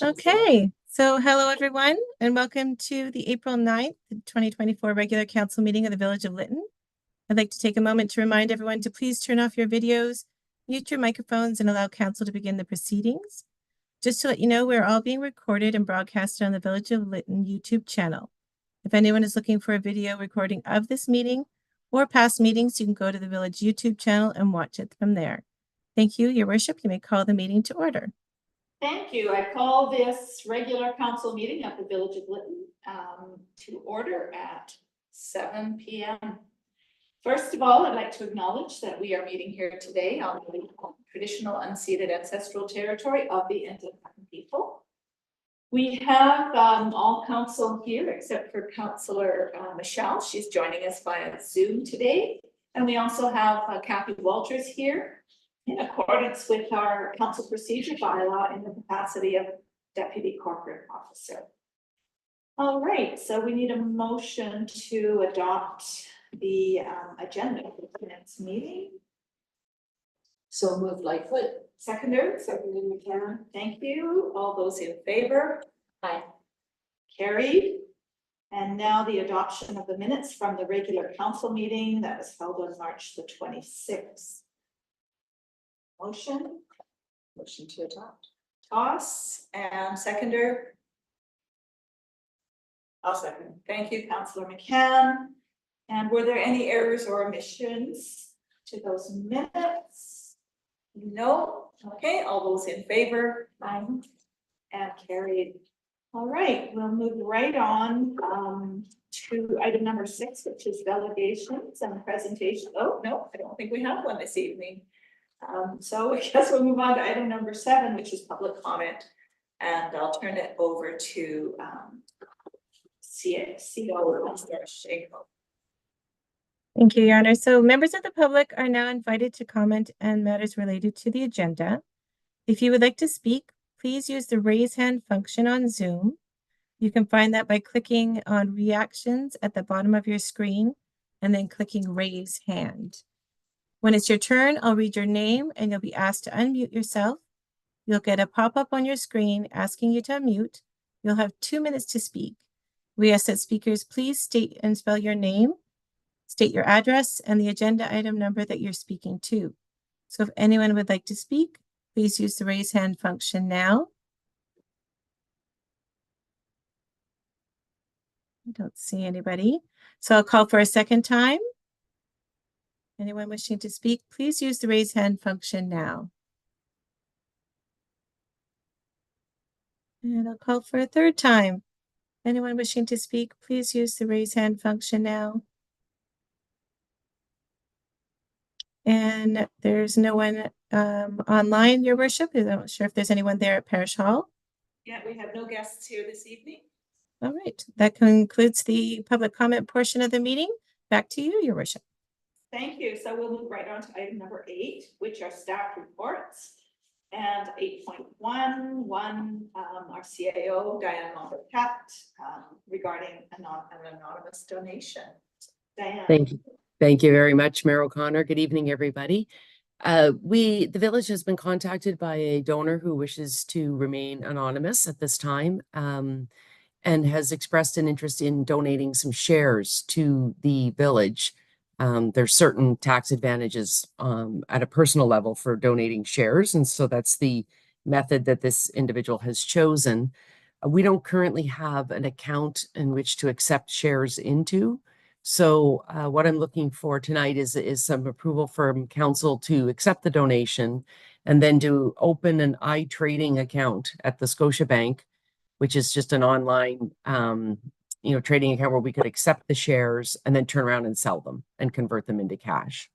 Okay, so hello everyone and welcome to the April 9th, 2024 regular council meeting of the Village of Lytton. I'd like to take a moment to remind everyone to please turn off your videos, mute your microphones, and allow council to begin the proceedings. Just to let you know, we're all being recorded and broadcasted on the Village of Lytton YouTube channel. If anyone is looking for a video recording of this meeting or past meetings, you can go to the Village YouTube channel and watch it from there. Thank you, Your Worship. You may call the meeting to order. Thank you. I call this regular council meeting of the Village of Lytton to order at 7 p.m. First of all, I'd like to acknowledge that we are meeting here today on the traditional unceded ancestral territory of the Lytton people. We have all council here except for Councillor Michelle. She's joining us via Zoom today. And we also have Kathy Walters here in accordance with our council procedure bylaw in the capacity of Deputy Corporate Officer. All right, so we need a motion to adopt the agenda for tonight's meeting. So moved Lightfoot. Seconded McCann. Thank you. All those in favor? Aye. Carried. And now the adoption of the minutes from the regular council meeting that was held on March the 26th. Motion To adopt. toss and seconder. I'll second. Thank you, Councillor McCann. And were there any errors or omissions to those minutes? No. Okay, all those in favor? Aye. And carried. All right, we'll move right on to item number 6, which is delegations and presentation. Oh, no, I don't think we have one this evening. So I guess we'll move on to item number 7, which is public comment. And I'll turn it over to CEO Mr. Shanko. Thank you, Your Honor. So members of the public are now invited to comment on matters related to the agenda. If you would like to speak, please use the raise hand function on Zoom. You can find that by clicking on reactions at the bottom of your screen and then clicking raise hand. When it's your turn, I'll read your name and you'll be asked to unmute yourself. You'll get a pop-up on your screen asking you to unmute. You'll have 2 minutes to speak. We ask that speakers please state and spell your name, state your address, and the agenda item number that you're speaking to. So if anyone would like to speak, please use the raise hand function now. I don't see anybody. So I'll call for a second time. Anyone wishing to speak, please use the raise hand function now. And I'll call for a third time. Anyone wishing to speak, please use the raise hand function now. And there's no one online, Your Worship. I'm not sure if there's anyone there at Parish Hall. Yeah, we have no guests here this evening. All right, that concludes the public comment portion of the meeting. Back to you, Your Worship. Thank you. So we'll move right on to item number 8, which are staff reports. And 8.1, our CAO, Diane Lambert-Cat, regarding an anonymous donation. Diane. Thank you. Thank you very much, Mayor O'Connor. Good evening, everybody. The village has been contacted by a donor who wishes to remain anonymous at this time and has expressed an interest in donating some shares to the village. There's certain tax advantages at a personal level for donating shares. And so that's the method that this individual has chosen. We don't currently have an account in which to accept shares into. So what I'm looking for tonight is some approval from council to accept the donation and then to open an iTrading account at the Scotiabank, which is just an online trading account where we could accept the shares and then turn around and sell them and convert them into cash.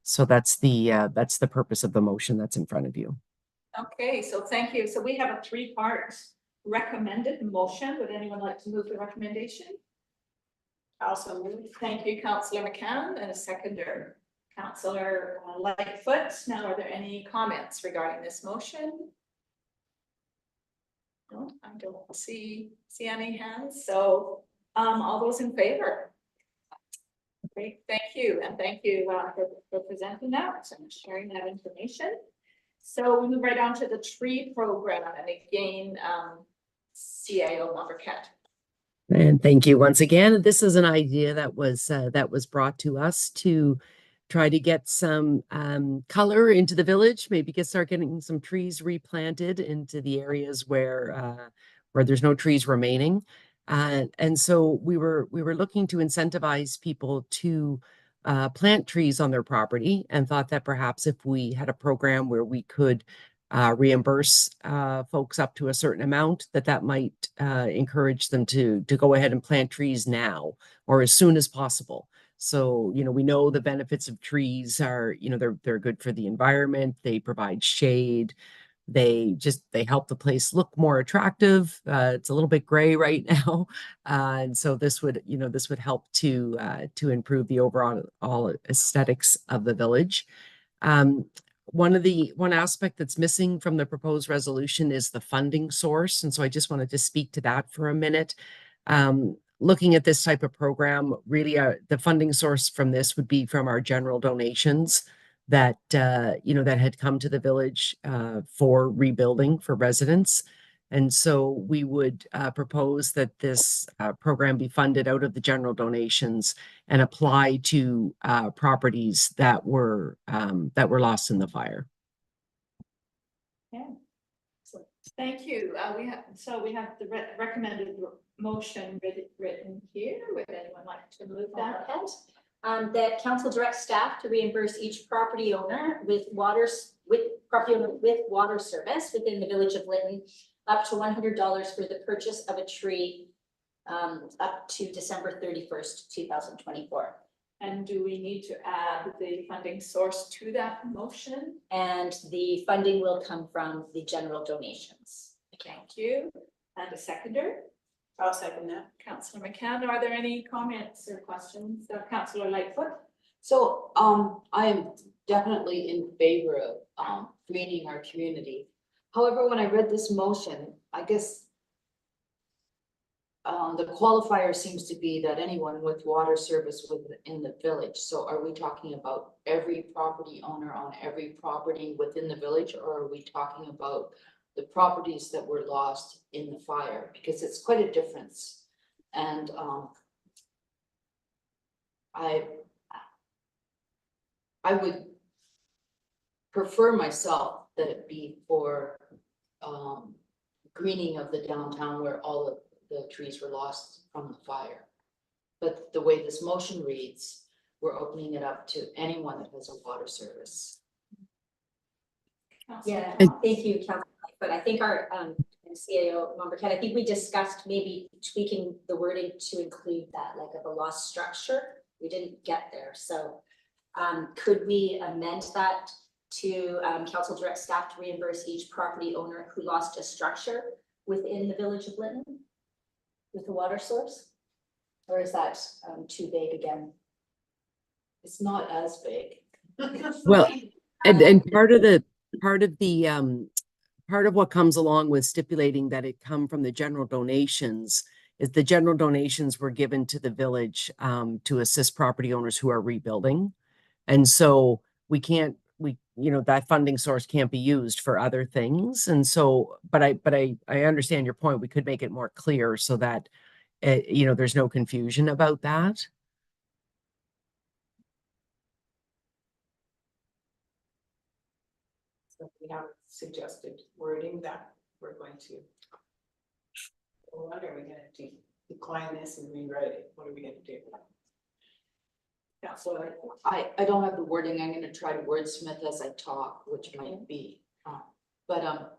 So that's the purpose of the motion that's in front of you. Okay, so thank you. So we have a 3-part recommended motion. Would anyone like to move the recommendation? Also move. Thank you, Councillor McCann, and a seconder. Councillor Lightfoot. Now, are there any comments regarding this motion? No, I don't see any hands, so all those in favor? Great, thank you, and thank you for presenting that and sharing that information. So we move right on to the tree program, and again, CIO Lumbercat. And thank you once again. This is an idea that was brought to us to try to get some color into the village, maybe start getting some trees replanted into the areas where there's no trees remaining. And so we were looking to incentivize people to plant trees on their property, and thought that perhaps if we had a program where we could reimburse folks up to a certain amount, that might encourage them to go ahead and plant trees now or as soon as possible. So, we know the benefits of trees are, they're good for the environment. They provide shade. They help the place look more attractive. It's a little bit gray right now. And so this would help to improve the overall aesthetics of the village. One aspect that's missing from the proposed resolution is the funding source. And so I just wanted to speak to that for a minute. Looking at this type of program, really the funding source from this would be from our general donations that had come to the village for rebuilding for residents. And so we would propose that this program be funded out of the general donations and apply to properties that were lost in the fire. Yeah. So, thank you. We have the recommended motion written here. Would anyone like to move that? That council directs staff to reimburse each property owner with water service within the village of Lytton up to $100 for the purchase of a tree up to December 31st, 2024. And do we need to add the funding source to that motion? And the funding will come from the general donations. Thank you. And a seconder? I'll second that. Councillor McCann, are there any comments or questions? Councillor Lightfoot? So, I am definitely in favor of, greening our community. However, when I read this motion, I guess the qualifier seems to be that anyone with water service within the village. So are we talking about every property owner on every property within the village, or are we talking about the properties that were lost in the fire? Because it's quite a difference. And I would prefer myself that it be for greening of the downtown where all of the trees were lost from the fire. But the way this motion reads, we're opening it up to anyone that has a water service. Yeah, thank you, Councilor. But I think our CAO Lumbercat, I think we discussed maybe tweaking the wording to include that, like of a lost structure. We didn't get there. So could we amend that to council direct staff to reimburse each property owner who lost a structure within the village of Lytton with the water source? Or is that too vague again? It's not as big. Well, and part of what comes along with stipulating that it come from the general donations is the general donations were given to the village to assist property owners who are rebuilding. And so that funding source can't be used for other things. And so, but I understand your point. We could make it more clear so that, there's no confusion about that. So we have suggested wording that we're going to. What are we gonna do? Decline this and rewrite it? What are we gonna do? Councillor. I don't have the wording. I'm gonna try to wordsmith as I talk, which might be, but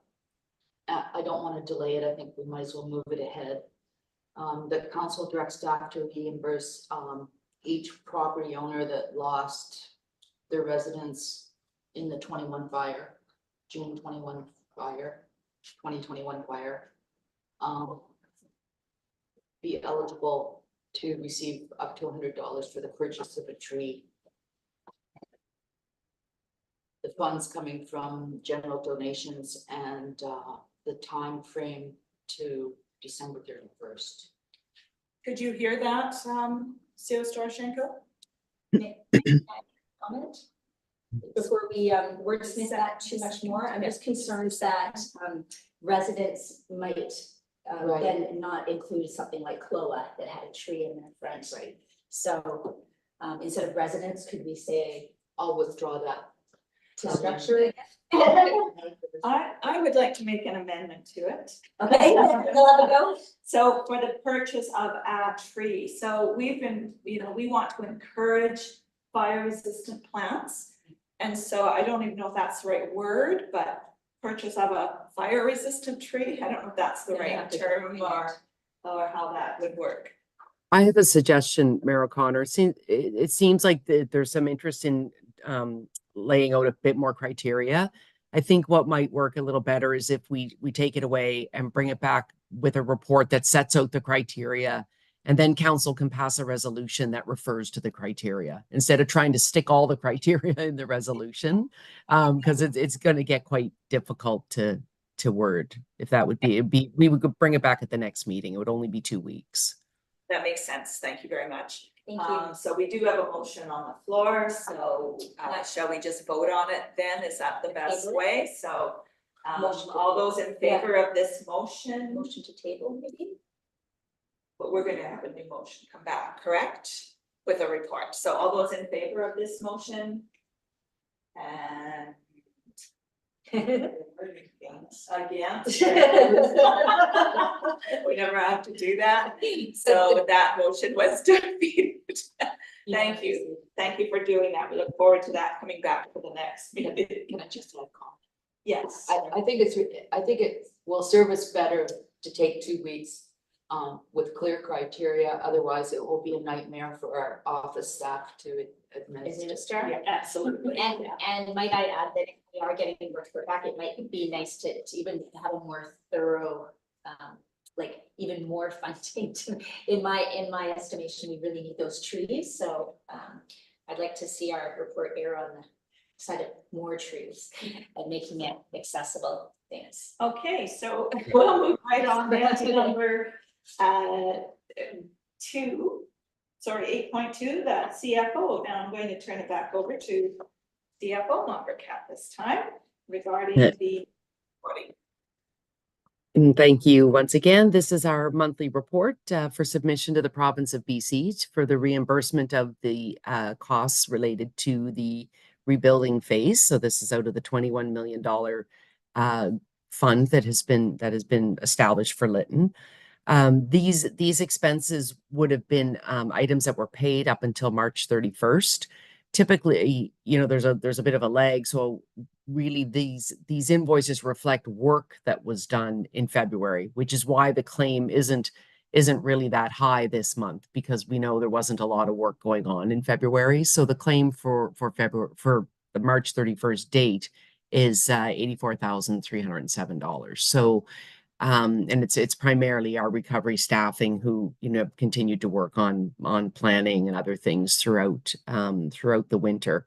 I don't want to delay it. I think we might as well move it ahead. The council directs staff to reimburse each property owner that lost their residence in the June 21 fire, 2021 fire. Be eligible to receive up to $100 for the purchase of a tree. the funds coming from general donations and the time frame to December 31st. Could you hear that, Sue Storchenko? Comment? Before we wordsmith that too much more, I'm just concerned that residents might Right. then not include something like Cloa that had a tree in their front. Right. So instead of residents, could we say I'll withdraw that. to structure? I would like to make an amendment to it. Okay, we'll have a go. So for the purchase of a tree, so we've been, we want to encourage fire resistant plants. And so I don't even know if that's the right word, but purchase of a fire resistant tree, I don't know if that's the right term or how that would work. I have a suggestion, Mayor O'Connor. It seems like there's some interest in laying out a bit more criteria. I think what might work a little better is if we take it away and bring it back with a report that sets out the criteria, and then council can pass a resolution that refers to the criteria instead of trying to stick all the criteria in the resolution, because it's going to get quite difficult to word. If that would be, we would bring it back at the next meeting. It would only be 2 weeks. That makes sense. Thank you very much. Thank you. So we do have a motion on the floor, so shall we just vote on it then? Is that the best Table it. way? So Motion to all those in favor of this motion, Motion to table, maybe? but we're gonna have a new motion come back, correct? With a report. So all those in favor of this motion? And against? We never have to do that. So that motion was defeated. Thank you. Thank you for doing that. We look forward to that coming back for the next meeting. Can I just have a comment? Yes. I think it will serve us better to take 2 weeks with clear criteria. Otherwise, it will be a nightmare for our office staff to administer. Yeah, absolutely. And might I add that if we are getting the report back, it might be nice to even have a more thorough, like even more funding to, in my estimation, we really need those trees. So I'd like to see our report err on the side of more trees and making it accessible. Thanks. Okay, so we'll move right on then to number 8.2, the CFO. Now I'm going to turn it back over to CFO Lumbercat this time regarding the reporting. And thank you once again. This is our monthly report for submission to the province of BC for the reimbursement of the costs related to the rebuilding phase. So this is out of the $21 million fund that has been established for Lytton. These expenses would have been items that were paid up until March 31st. Typically, there's a bit of a lag. So really these invoices reflect work that was done in February, which is why the claim isn't really that high this month, because we know there wasn't a lot of work going on in February. So the claim for February, for the March 31st date, is $84,307. So and it's primarily our recovery staffing who continued to work on planning and other things throughout the winter.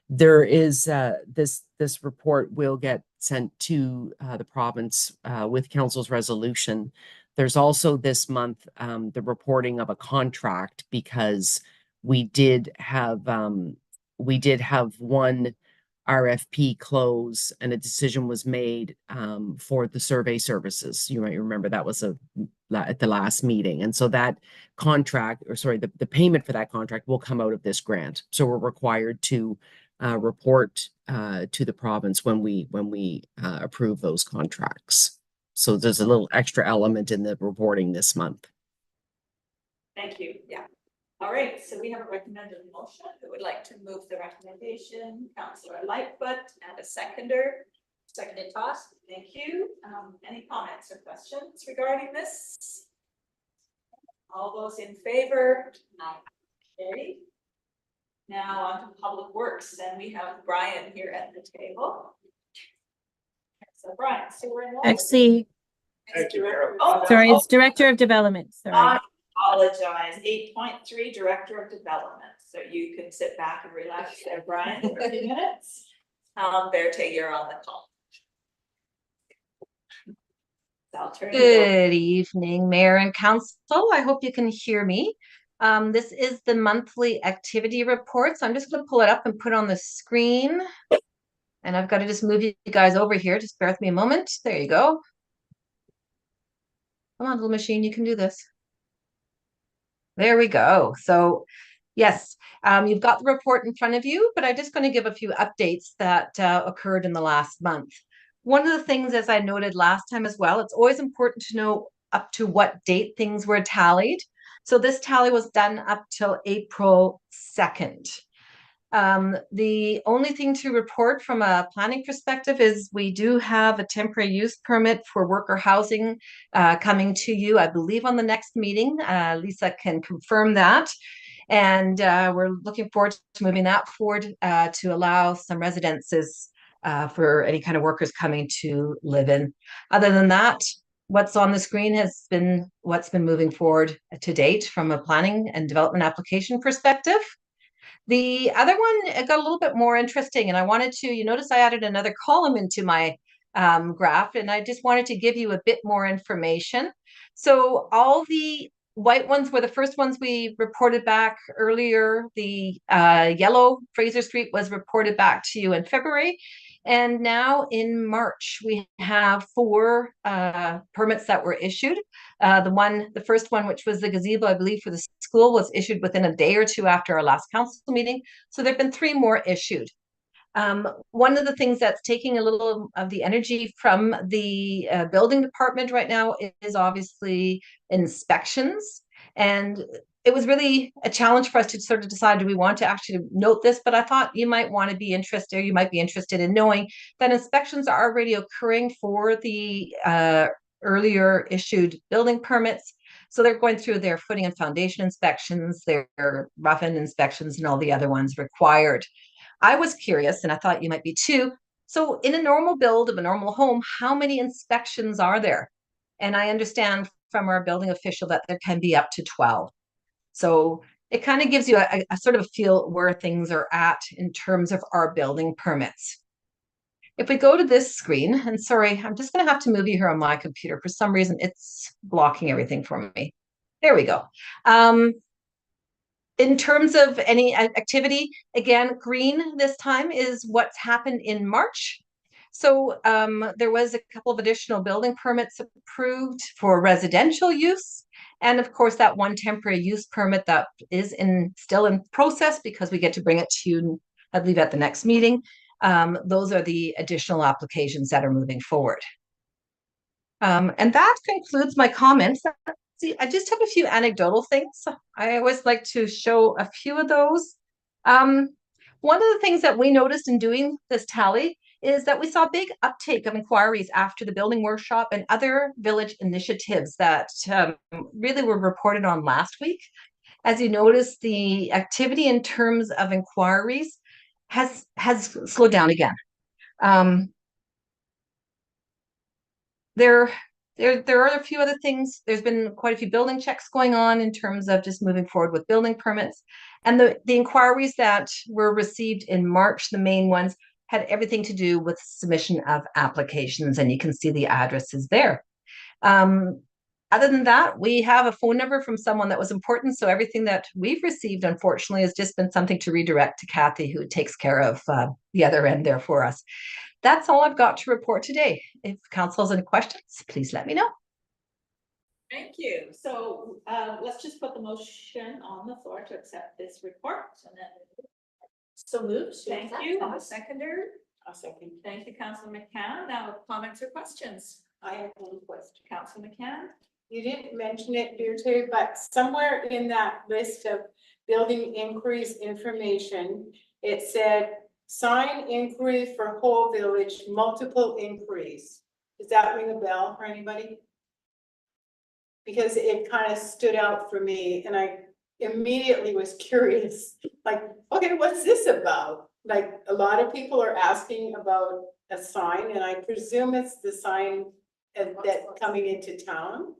There is this report will get sent to the province with council's resolution. There's also this month the reporting of a contract, because we did have one RFP close and a decision was made for the survey services. You might remember that was at the last meeting. And so that contract, or sorry, the payment for that contract will come out of this grant. So we're required to report to the province when we approve those contracts. So there's a little extra element in the reporting this month. Thank you. Yeah. All right, so we have a recommended motion. Who would like to move the recommendation? Councillor Lightfoot and a seconder. Seconded toss. Thank you. Any comments or questions regarding this? All those in favor? Carried. Now on to Public Works, and we have Brian here at the table. So Brian, so we're in. Actually, sorry, it's Director of Development. Sorry. I apologize. 8.3, Director of Development. So you can sit back and relax there, Brian, for a few minutes. Berta, you're on the call. I'll turn it over. Good evening, Mayor and Council. I hope you can hear me. This is the monthly activity report, so I'm just going to pull it up and put it on the screen. And I've got to just move you guys over here. Just bear with me a moment. There you go. Come on, little machine, you can do this. There we go. So yes, you've got the report in front of you, but I'm just going to give a few updates that occurred in the last month. One of the things, as I noted last time as well, it's always important to know up to what date things were tallied. So this tally was done up till April 2nd. The only thing to report from a planning perspective is we do have a temporary use permit for worker housing coming to you, I believe, on the next meeting. Lisa can confirm that. And we're looking forward to moving that forward to allow some residences for any kind of workers coming to live in. Other than that, what's on the screen has been what's been moving forward to date from a planning and development application perspective. The other one got a little bit more interesting, and I wanted to, you notice I added another column into my graph, and I just wanted to give you a bit more information. So all the white ones were the first ones we reported back earlier. The yellow Fraser Street was reported back to you in February. And now in March, we have 4 permits that were issued. The first one, which was the gazebo, I believe, for the school, was issued within a day or 2 after our last council meeting. So there have been 3 more issued. One of the things that's taking a little of the energy from the building department right now is obviously inspections. And it was really a challenge for us to sort of decide, do we want to actually note this? But I thought you might want to be interested, or you might be interested in knowing that inspections are already occurring for the earlier issued building permits. So they're going through their footing and foundation inspections, their rough end inspections, and all the other ones required. I was curious, and I thought you might be too. So in a normal build of a normal home, how many inspections are there? And I understand from our building official that there can be up to 12. So it kind of gives you a sort of feel where things are at in terms of our building permits. If we go to this screen, and sorry, I'm just going to have to move you here on my computer. For some reason, it's blocking everything for me. There we go. In terms of any activity, again, green this time is what's happened in March. So there was a couple of additional building permits approved for residential use. And of course, that one temporary use permit that is still in process, because we get to bring it to you, I believe, at the next meeting. Those are the additional applications that are moving forward. And that concludes my comments. See, I just have a few anecdotal things. I always like to show a few of those. One of the things that we noticed in doing this tally is that we saw a big uptake of inquiries after the building workshop and other village initiatives that really were reported on last week. As you notice, the activity in terms of inquiries has slowed down again. There are a few other things. There's been quite a few building checks going on in terms of just moving forward with building permits. And the inquiries that were received in March, the main ones, had everything to do with submission of applications, and you can see the addresses there. Other than that, we have a phone number from someone that was important. So everything that we've received, unfortunately, has just been something to redirect to Kathy, who takes care of the other end there for us. That's all I've got to report today. If council has any questions, please let me know. Thank you. So let's just put the motion on the floor to accept this report. And then so moved. Thank you. And the seconder. I'll second. Thank you, Councillor McCann. Now comments or questions? I have one question. Councillor McCann. You didn't mention it, Berta, but somewhere in that list of building inquiries information, it said sign inquiry for whole village, multiple inquiries. Does that ring a bell for anybody? Because it kind of stood out for me, and I immediately was curious, like, okay, what's this about? Like, a lot of people are asking about a sign, and I presume it's the sign that coming into town.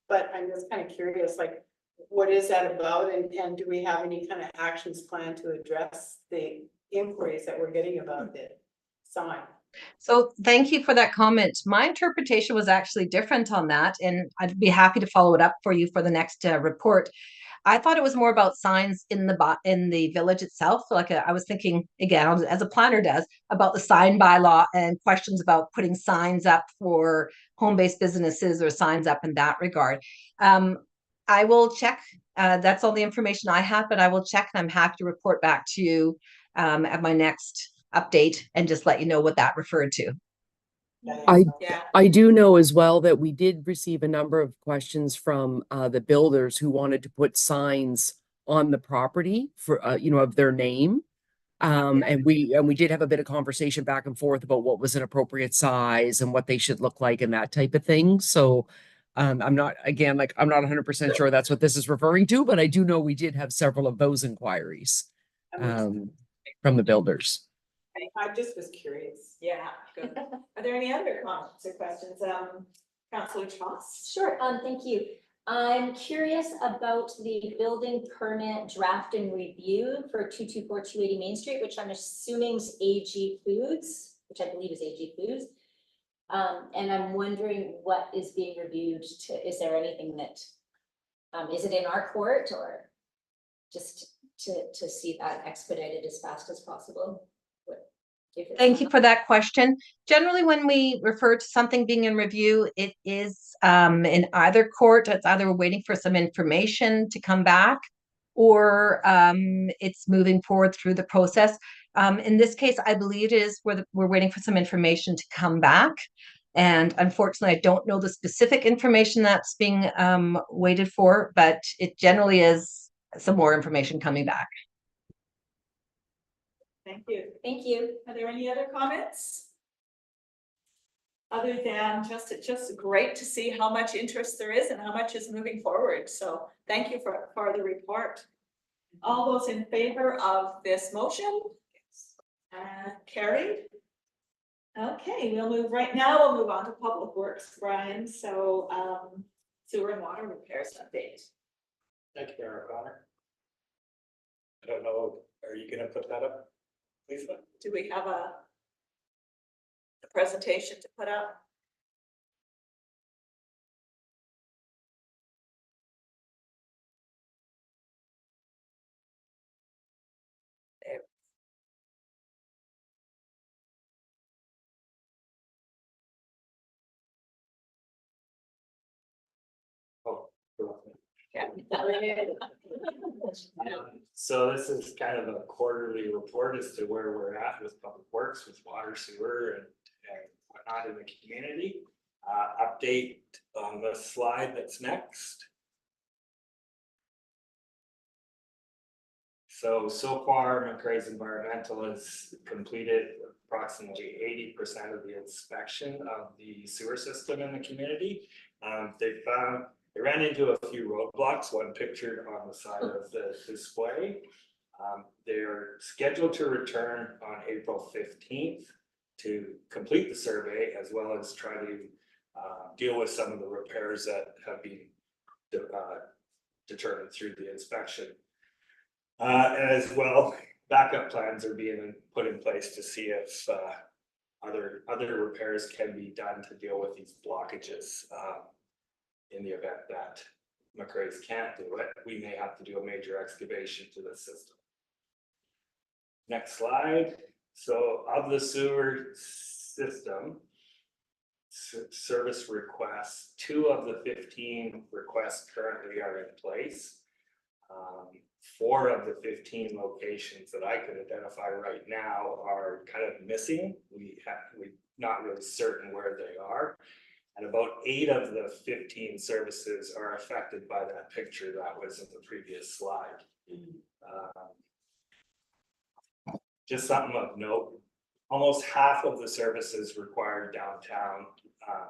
But I'm just kind of curious, like, what is that about? And do we have any kind of actions planned to address the inquiries that we're getting about it? sign. So thank you for that comment. My interpretation was actually different on that, and I'd be happy to follow it up for you for the next report. I thought it was more about signs in the village itself. Like I was thinking again, as a planner does, about the sign bylaw and questions about putting signs up for home-based businesses or signs up in that regard. I will check. That's all the information I have, but I will check, and I'm happy to report back to you at my next update and just let you know what that referred to. Yeah. I do know as well that we did receive a number of questions from the builders who wanted to put signs on the property for of their name. And we did have a bit of conversation back and forth about what was an appropriate size and what they should look like and that type of thing. So I'm not 100% sure that's what this is referring to, but I do know we did have several of those inquiries from the builders. I just was curious. Yeah, good. Are there any other comments or questions? Councillor Tross? Sure, thank you. I'm curious about the building permit draft and review for 224-280 Main Street, which I'm assuming is AG Foods, which I believe is AG Foods. And I'm wondering what is being reviewed is there anything that, is it in our court, or just to see that expedited as fast as possible? Thank you for that question. Generally, when we refer to something being in review, it is in either court. It's either we're waiting for some information to come back, or it's moving forward through the process. In this case, I believe it is we're waiting for some information to come back. And unfortunately, I don't know the specific information that's being waited for, but it generally is some more information coming back. Thank you. Thank you. Are there any other comments? Other than it's just great to see how much interest there is and how much is moving forward. So thank you for the report. All those in favor of this motion? Carried. Okay, we'll move on to Public Works, Brian. So sewer and water repairs update. Thank you, Mayor O'Connor. I don't know, are you gonna put that up, Lisa? Do we have a presentation to put up? There. Oh, Yeah. so this is kind of a quarterly report as to where we're at with Public Works, with water, sewer, and whatnot in the community. Update on the slide that's next. So far, McRae's Environmental has completed approximately 80% of the inspection of the sewer system in the community. They ran into a few roadblocks, one pictured on the side of the display. They're scheduled to return on April 15th to complete the survey, as well as try to deal with some of the repairs that have been determined through the inspection. As well, backup plans are being put in place to see if other repairs can be done to deal with these blockages. In the event that McRae's can't do it, we may have to do a major excavation to the system. Next slide. So of the sewer system service requests, 2 of the 15 requests currently are in place. 4 of the 15 locations that I could identify right now are kind of missing. We're not really certain where they are. And about 8 of the 15 services are affected by that picture that was in the previous slide. Just something of note, almost half of the services required downtown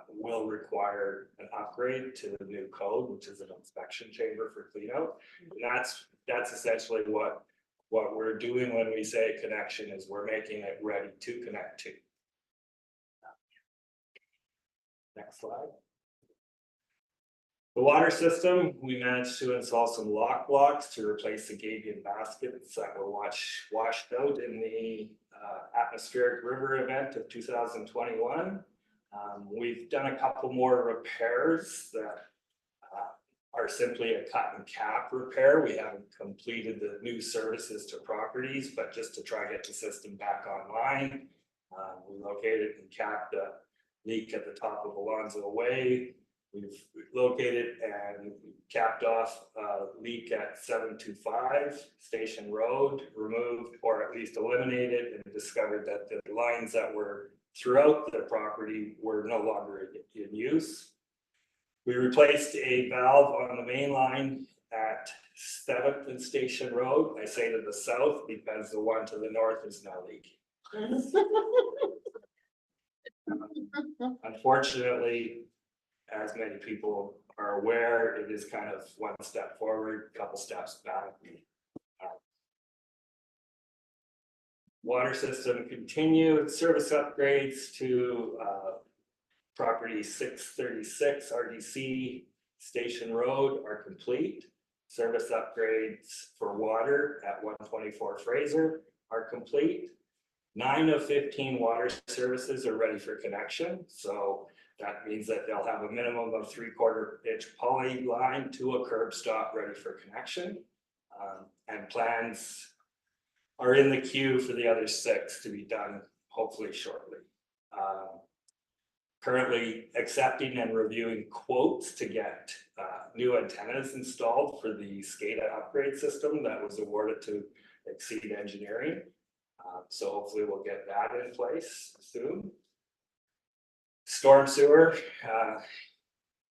will require an upgrade to the new code, which is an inspection chamber for clean out. And that's essentially what we're doing when we say connection, is we're making it ready to connect to. Next slide. The water system, we managed to install some lock blocks to replace the Gabion baskets that were washed out in the atmospheric river event of 2021. We've done a couple more repairs that are simply a cut and cap repair. We haven't completed the new services to properties, but just to try to get the system back online. We located and capped a leak at the top of Alonzo Way. We've located and capped off a leak at 725 Station Road, removed or at least eliminated, and discovered that the lines that were throughout the property were no longer in use. We replaced a valve on the main line at 7th and Station Road. I say to the south because the one to the north is now leaking. Unfortunately, as many people are aware, it is kind of one step forward, a couple steps back. Water system continued, service upgrades to property 636 RDC Station Road are complete. Service upgrades for water at 124 Fraser are complete. 9 of 15 water services are ready for connection. So that means that they'll have a minimum of 3/4 inch poly line to a curb stop ready for connection. And plans are in the queue for the other 6 to be done hopefully shortly. Currently accepting and reviewing quotes to get new antennas installed for the SCADA upgrade system that was awarded to Exceed Engineering. So hopefully we'll get that in place soon. Storm sewer.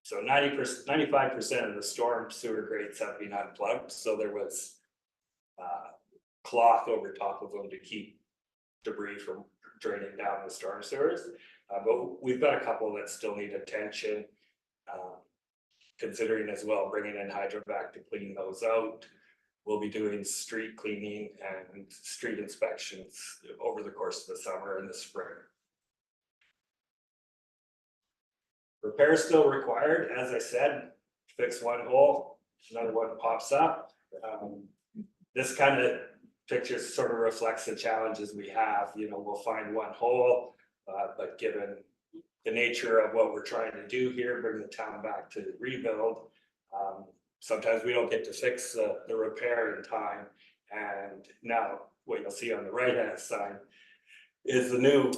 So 95% of the storm sewer grates have been unplugged. So there was cloth over top of them to keep debris from draining down the storm sewers. But we've got a couple that still need attention, considering as well bringing in hydrovac to clean those out. We'll be doing street cleaning and street inspections over the course of the summer and the spring. Repair still required, as I said, fix one hole, another one pops up. This kind of picture sort of reflects the challenges we have. You know, we'll find one hole, but given the nature of what we're trying to do here, bring the town back to rebuild, sometimes we don't get to fix the repair in time. And now what you'll see on the right hand side is the new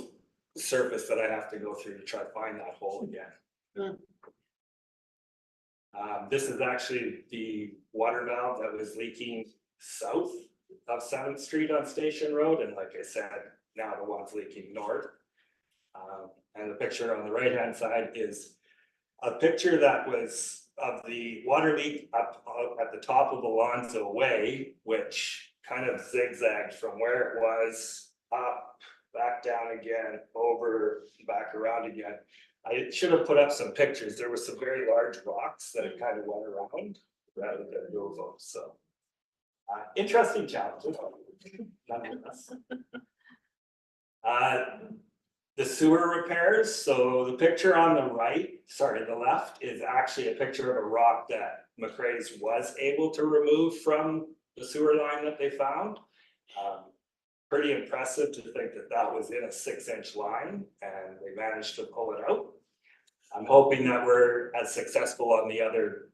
surface that I have to go through to try to find that hole again. This is actually the water valve that was leaking south of 7th Street on Station Road. And like I said, now the one's leaking north. And the picture on the right hand side is a picture that was of the water leak up at the top of Alonzo Way, which kind of zigzagged from where it was up, back down again, over, back around again. I should have put up some pictures. There were some very large rocks that it kind of went around rather than move them. So interesting challenge. Nonetheless. The sewer repairs. So the picture on the the left is actually a picture of a rock that McRae's was able to remove from the sewer line that they found. Pretty impressive to think that that was in a 6-inch line and they managed to pull it out. I'm hoping that we're as successful on the other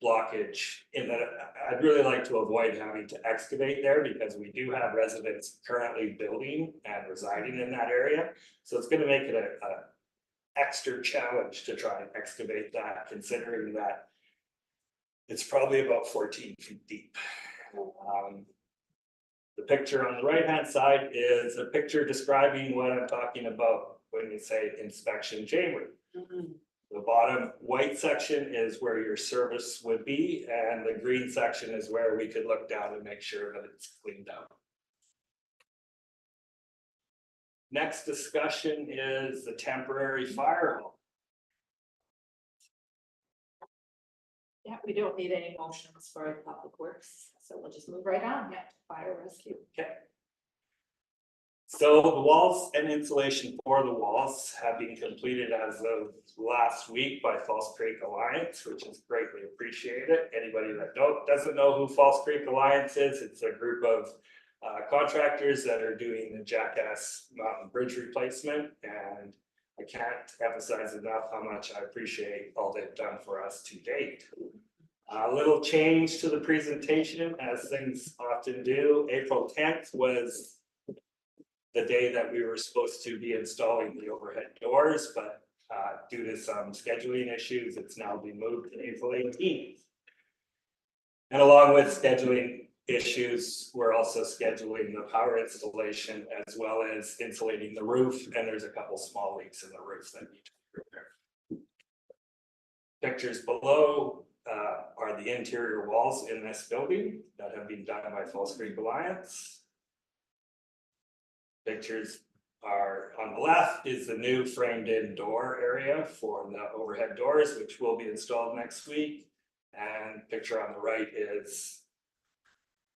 blockage in that I'd really like to avoid having to excavate there because we do have residents currently building and residing in that area. So it's going to make it a extra challenge to try and excavate that, considering that it's probably about 14 feet deep. The picture on the right hand side is a picture describing what I'm talking about when you say inspection chamber. The bottom white section is where your service would be, and the green section is where we could look down and make sure that it's cleaned out. Next discussion is the temporary fire hall. Yeah, we don't need any motions for public works, so we'll just move right on. Yeah, fire rescue. Okay. So the walls and insulation for the walls have been completed as of last week by False Creek Alliance, which is greatly appreciated. Anybody that doesn't know who False Creek Alliance is, it's a group of contractors that are doing the Jackass Mountain Bridge replacement, and I can't emphasize enough how much I appreciate all they've done for us to date. A little change to the presentation, as things often do. April 10th was the day that we were supposed to be installing the overhead doors, but due to some scheduling issues, it's now been moved to April 18th. And along with scheduling issues, we're also scheduling the power installation as well as insulating the roof, and there's a couple small leaks in the roof that need to be repaired. Pictures below are the interior walls in this building that have been done by Falls Creek Alliance. Pictures are on the left is the new framed in door area for the overhead doors, which will be installed next week. And picture on the right is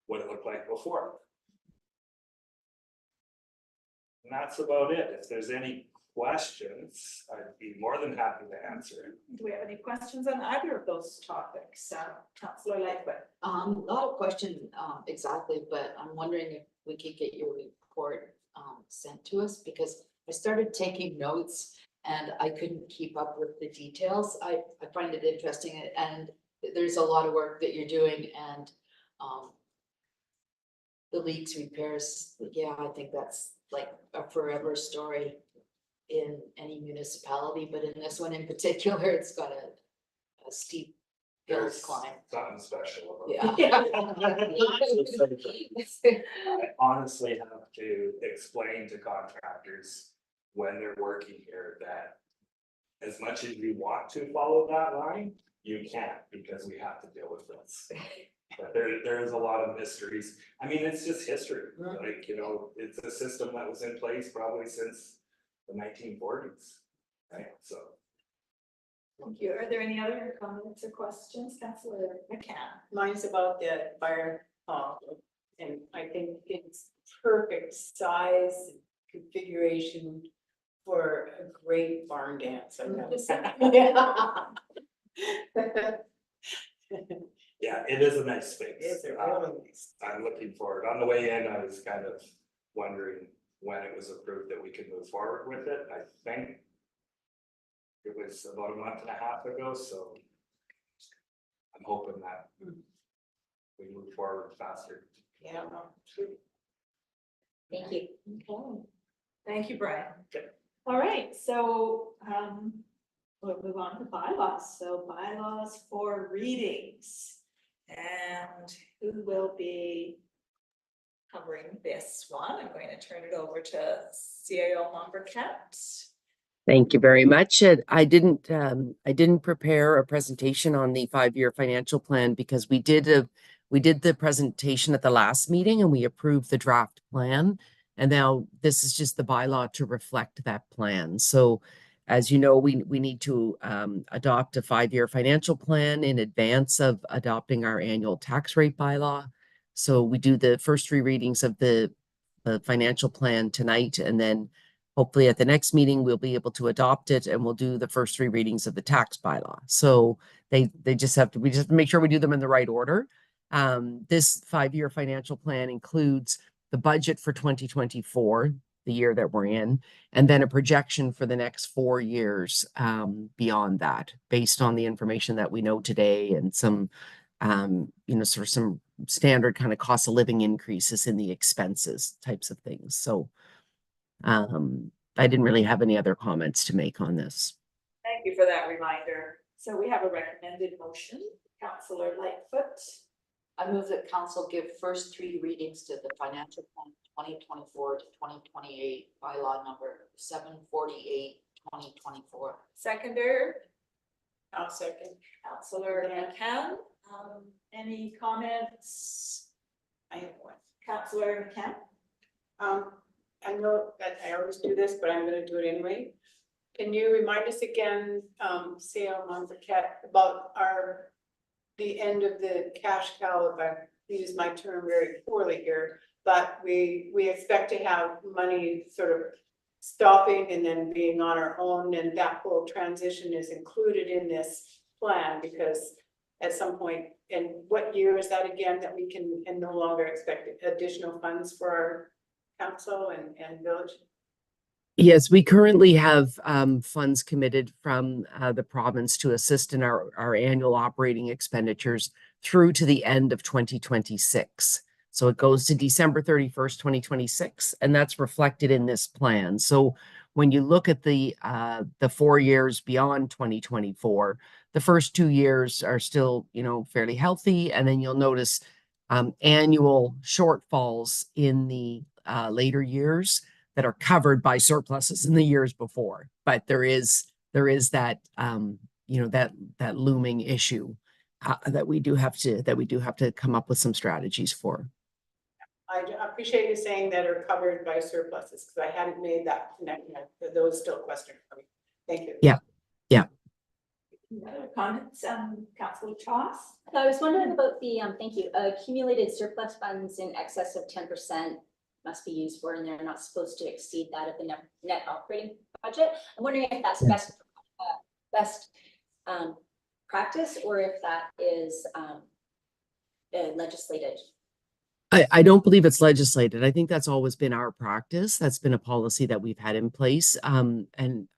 what it looked like before. And that's about it. If there's any questions, I'd be more than happy to answer it. Do we have any questions on either of those topics? Councillor Lightfoot. Not a question exactly, but I'm wondering if we could get your report sent to us, because I started taking notes and I couldn't keep up with the details. I find it interesting, and there's a lot of work that you're doing, and the leaks repairs, yeah, I think that's like a forever story in any municipality, but in this one in particular, it's got a steep hill There's climb. something special about it. Yeah. I honestly have to explain to contractors when they're working here that as much as you want to follow that line, you can't, because we have to deal with this. But there is a lot of mysteries. I mean, it's just history. Like, you know, it's a system that was in place probably since the 1940s, right? So. Thank you. Are there any other comments or questions? Councillor McCann. Mine's about the fire hall, and I think it's perfect size, configuration for a great barn dance. I know. Yeah, it is a nice space. It's a really nice. I'm looking forward. On the way in, I was kind of wondering when it was approved that we could move forward with it. I think it was about a month and a half ago, so I'm hoping that we move forward faster. Yeah. Thank you. Okay. Thank you, Brian. Okay. All right, so we'll move on to bylaws. So bylaws for readings. And who will be covering this one? I'm going to turn it over to CAO Lumbercat. Thank you very much. I didn't prepare a presentation on the 5-year financial plan because we did the presentation at the last meeting and we approved the draft plan. And now this is just the bylaw to reflect that plan. So as you know, we need to adopt a 5-year financial plan in advance of adopting our annual tax rate bylaw. So we do the first 3 readings of the financial plan tonight, and then hopefully at the next meeting, we'll be able to adopt it, and we'll do the first 3 readings of the tax bylaw. So we just have to make sure we do them in the right order. This 5-year financial plan includes the budget for 2024, the year that we're in, and then a projection for the next 4 years beyond that, based on the information that we know today and some, sort of some standard kind of cost of living increases in the expenses types of things. So I didn't really have any other comments to make on this. Thank you for that reminder. So we have a recommended motion. Councillor Lightfoot. I move that council give first 3 readings to the financial plan 2024 to 2028 bylaw number 748 2024. Seconder. I'll second. Councillor McCann. Any comments? I have one. Councillor McCann. I know that I always do this, but I'm gonna do it anyway. Can you remind us again, CAO Lumbercat, about the end of the cash cow, if I use my term very poorly here, but we expect to have money sort of stopping and then being on our own, and that whole transition is included in this plan, because at some point And what year is that again, that we can and no longer expect additional funds for our council and village? Yes, we currently have funds committed from the province to assist in our annual operating expenditures through to the end of 2026. So it goes to December 31st, 2026, and that's reflected in this plan. So when you look at the 4 years beyond 2024, the first 2 years are still, you know, fairly healthy, and then you'll notice annual shortfalls in the later years that are covered by surpluses in the years before. But there is that you know, that looming issue that we do have to come up with some strategies for. I appreciate you saying that are covered by surpluses, because I hadn't made that connection. Those still questions for me. Thank you. Yeah. Any other comments, Councillor Toss? So I was wondering about the, thank you, accumulated surplus funds in excess of 10% must be used for, and they're not supposed to exceed that of the net operating budget. I'm wondering if that's best practice, or if that is legislated. I don't believe it's legislated. I think that's always been our practice. That's been a policy that we've had in place. And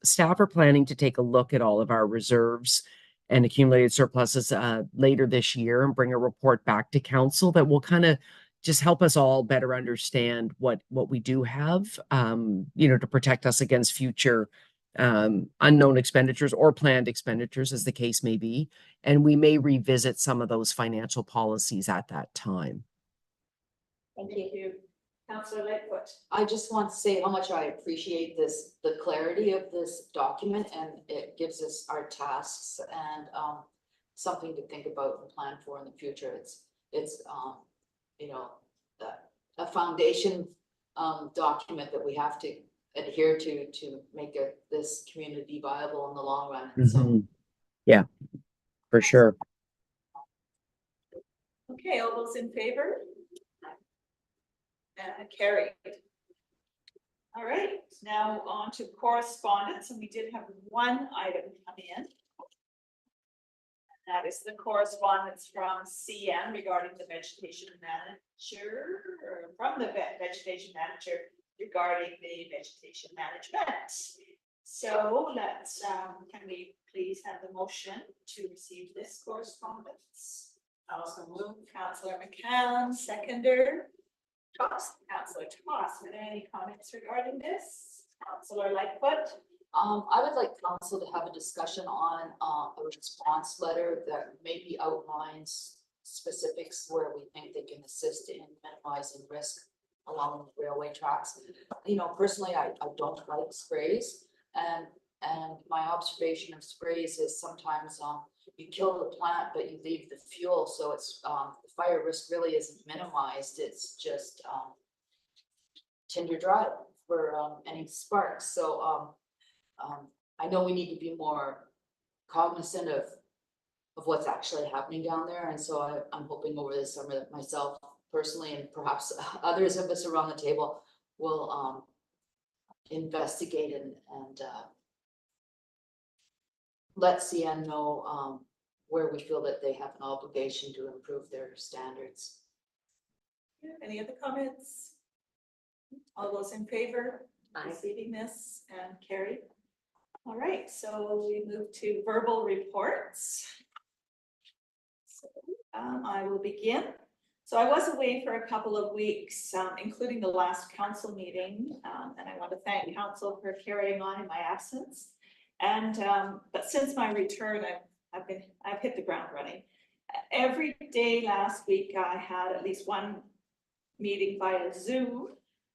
staff are planning to take a look at all of our reserves and accumulated surpluses later this year and bring a report back to council that will kind of just help us all better understand what we do have, you know, to protect us against future unknown expenditures or planned expenditures, as the case may be. And we may revisit some of those financial policies at that time. Thank you. Councillor Lightfoot. I just want to say how much I appreciate the clarity of this document, and it gives us our tasks and something to think about and plan for in the future. It's you know, a foundation document that we have to adhere to make this community viable in the long run. So yeah, for sure. Okay, all those in favor? Carried. All right, now on to correspondence, and we did have one item come in. That is the correspondence from CN regarding the vegetation manager, or from the vegetation manager regarding the vegetation management. So let's, can we please have the motion to receive this correspondence? Also move, Councillor McCann, seconder. Councillor Toss, are there any comments regarding this? Councillor Lightfoot? I would like council to have a discussion on a response letter that maybe outlines specifics where we think they can assist in minimizing risk along the railway tracks. You know, personally, I don't like sprays, and my observation of sprays is sometimes you kill the plant, but you leave the fuel, so it's the fire risk really isn't minimized. It's just tinder dry for any sparks. So I know we need to be more cognizant of what's actually happening down there, and so I'm hoping over the summer that myself personally, and perhaps others of us around the table, will investigate and let CN know where we feel that they have an obligation to improve their standards. Any other comments? All those in favor of receiving this and carried? All right, so we move to verbal reports. So, I will begin. So I was away for a couple of weeks, including the last council meeting, and I want to thank council for carrying on in my absence. And but since my return, I've hit the ground running. Every day last week, I had at least one meeting via Zoom,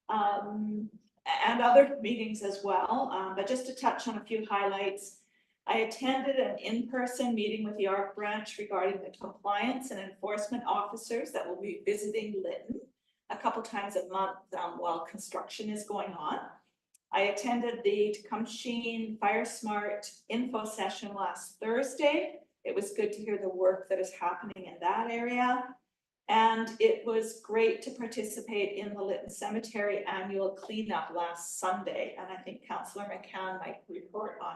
and other meetings as well. But just to touch on a few highlights, I attended an in-person meeting with the ARC branch regarding the compliance and enforcement officers that will be visiting Lytton a couple times a month while construction is going on. I attended the Tecumseh Fire Smart info session last Thursday. It was good to hear the work that is happening in that area. And it was great to participate in the Lytton Cemetery annual cleanup last Sunday. And I think Councillor McCann might report on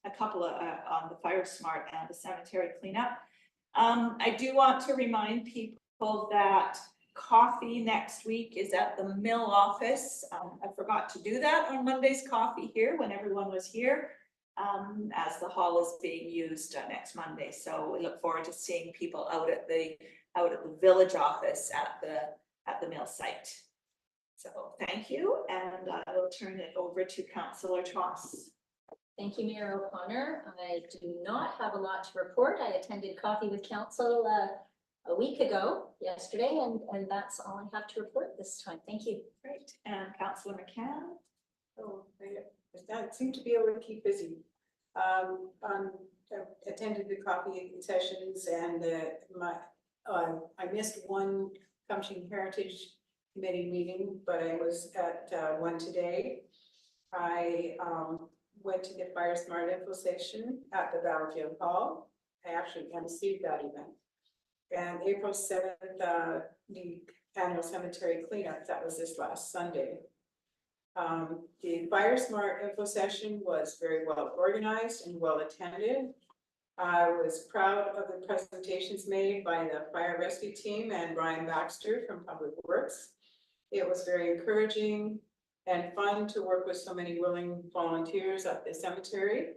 a couple of, on the Fire Smart and the cemetery cleanup. I do want to remind people that coffee next week is at the mill office. I forgot to do that on Monday's coffee here when everyone was here. As the hall is being used next Monday. So we look forward to seeing people out at the village office at the mill site. So thank you, and I will turn it over to Councillor Toss. Thank you, Mayor O'Connor. I do not have a lot to report. I attended Coffee with Council a week ago, yesterday, and that's all I have to report this time. Thank you. Great, and Councillor McCann. Oh, I seem to be able to keep busy. Attended the coffee sessions and I missed one Compton Heritage Committee meeting, but I was at one today. I went to the Fire Smart Info station at the Battlefield Hall. I actually emceed that event. And April 7th, the annual cemetery cleanup, that was this last Sunday. The Fire Smart Info session was very well organized and well attended. I was proud of the presentations made by the fire rescue team and Brian Baxter from Public Works. It was very encouraging and fun to work with so many willing volunteers at the cemetery.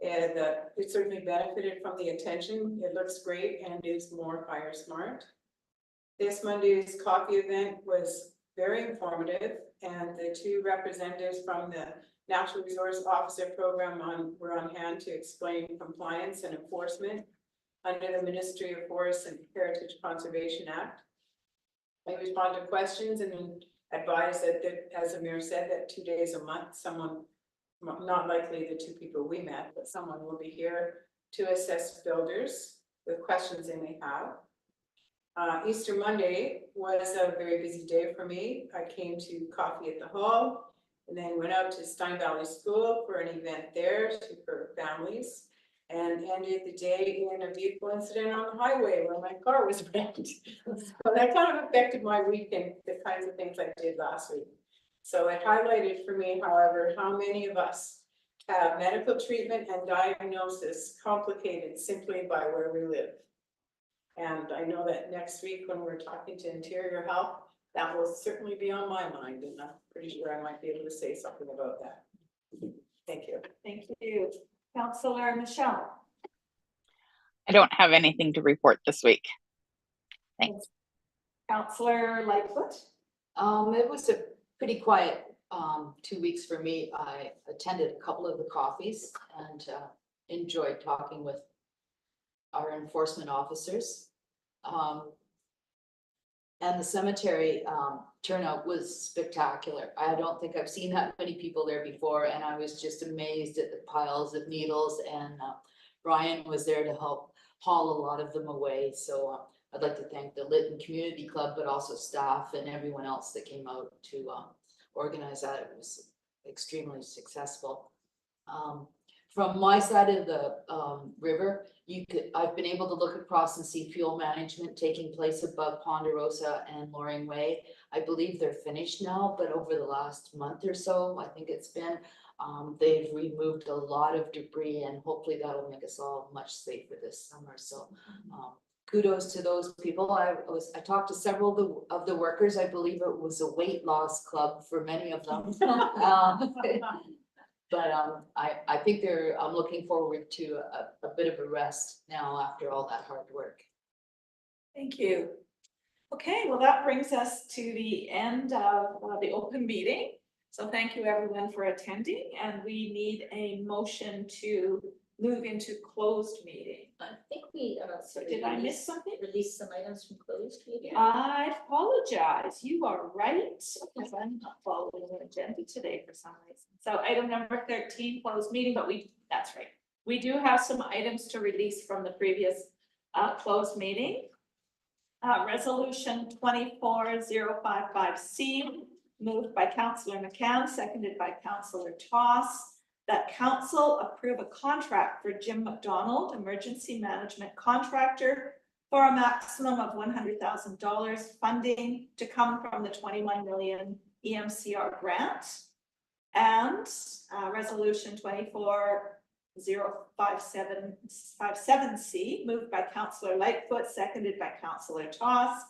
And it certainly benefited from the attention. It looks great and is more fire smart. This Monday's coffee event was very informative, and the two representatives from the Natural Resource Officer Program were on hand to explain compliance and enforcement under the Ministry of Forests and Heritage Conservation Act. I respond to questions and advise that, as the mayor said, that 2 days a month, someone, not likely the two people we met, but someone will be here to assess builders with questions they may have. Easter Monday was a very busy day for me. I came to coffee at the hall and then went out to Stein Valley School for an event there for families, and ended the day in a vehicle incident on the highway where my car was wrecked. So that kind of affected my weekend, the kinds of things I did last week. So it highlighted for me, however, how many of us have medical treatment and diagnosis complicated simply by where we live. And I know that next week when we're talking to Interior Health, that will certainly be on my mind, and I'm pretty sure I might be able to say something about that. Thank you. Thank you. Councillor Michelle. I don't have anything to report this week. Thanks. Councillor Lightfoot. It was a pretty quiet 2 weeks for me. I attended a couple of the coffees and enjoyed talking with our enforcement officers. And the cemetery turnout was spectacular. I don't think I've seen that many people there before, and I was just amazed at the piles of needles, and Brian was there to help haul a lot of them away. So I'd like to thank the Lytton Community Club, but also staff and everyone else that came out to organize that. It was extremely successful. From my side of the river, I've been able to look across and see fuel management taking place above Ponderosa and Loring Way. I believe they're finished now, but over the last month or so, I think it's been, they've removed a lot of debris, and hopefully that will make us all much safer this summer. So kudos to those people. I talked to several of the workers. I believe it was a weight loss club for many of them. But I think I'm looking forward to a bit of a rest now after all that hard work. Thank you. Okay, well, that brings us to the end of the open meeting. So thank you everyone for attending, and we need a motion to move into closed meeting. I think we Did I miss something? Release some items from closed meeting. I apologize. You are right, because I'm not following the agenda today for some reason. So item number 13, closed meeting, but that's right. We do have some items to release from the previous closed meeting. Resolution 24055C, moved by Councillor McCann, seconded by Councillor Toss, that council approve a contract for Jim McDonald, emergency management contractor, for a maximum of $100,000 funding to come from the 21 million EMCR grant. And resolution 05757C, moved by Councillor Lightfoot, seconded by Councillor Toss.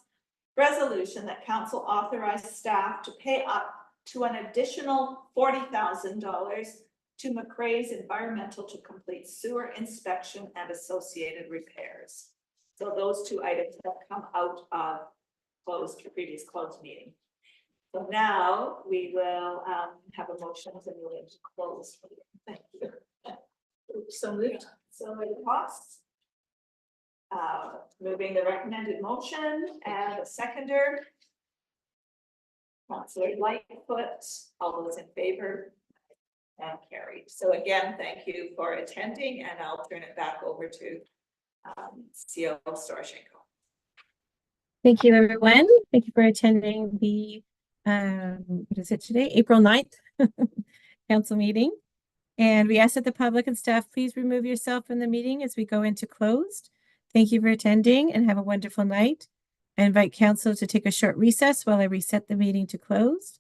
Resolution that council authorized staff to pay up to an additional $40,000 to McRae's Environmental to complete sewer inspection and associated repairs. So those two items have come out of previous closed meeting. So now we will have a motion to move into closed meeting. Thank you. So moved. So Toss. Moving the recommended motion and a seconder. Councillor Lightfoot, all those in favor? And carried. So again, thank you for attending, and I'll turn it back over to CO Storchenko. Thank you, everyone. Thank you for attending the, what is it today? April 9th council meeting. And we ask that the public and staff please remove yourself from the meeting as we go into closed. Thank you for attending and have a wonderful night. I invite council to take a short recess while I reset the meeting to closed.